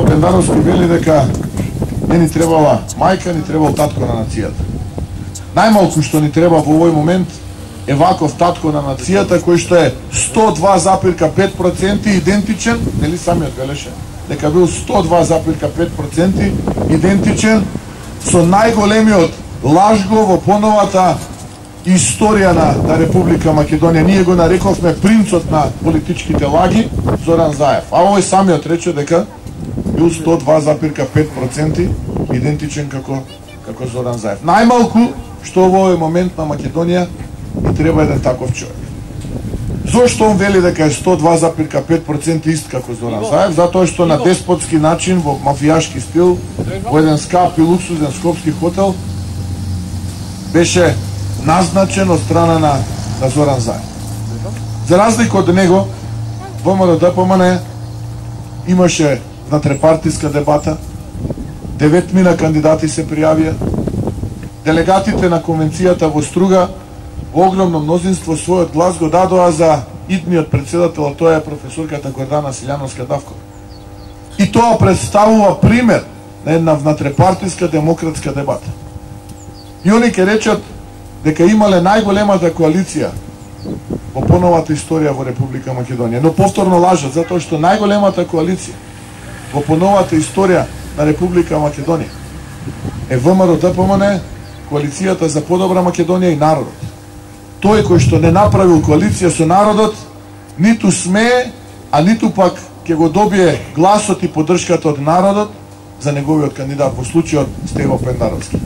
Пендаровски вели дека не ни требала мајка, ни требал татко на нацијата. Најмалку што ни треба во овој момент е ваков татко на нацијата кој што е 102,5% идентичен, нели самиот велеше, дека бил 102,5% идентичен со најголемиот лажго во поновата историја на Република Македонија. Ние го нарековме принцот на политичките лаги, Зоран Заев. А овој самиот рече дека бил 102,5% идентичен како Зоран Заев. Најмалку што во овој момент на Македонија и треба еден таков човек. Зошто он вели дека е 102,5% ист како Зоран Заев? Затоа што на деспотски начин, во мафијашки стил, во еден скап и луксузен скопски хотел, беше назначен од страна на Зоран Заев. За разлика од него, ВМРО ДПМН имаше внатрепартиска дебата, 9 кандидати се пријавија, делегатите на конвенцијата во Струга во огромно мнозинство својот глас го дадоа за идниот председател, тоа е професорката Гордана Силјановска-Давкова. И тоа представува пример на една внатрепартиска демократска дебата. И они ке речат дека имале најголемата коалиција во поновата историја во Република Македонија. Но повторно лажат, затоа што најголемата коалиција во поновата историја на Република Македонија е ВМРО ДПМН, коалицијата за подобра Македонија и народот. Тој кој што не направил коалиција со народот, ниту смее, а ниту пак ќе го добие гласот и поддршката од народот за неговиот кандидат, во случајот Стево Пендаровски.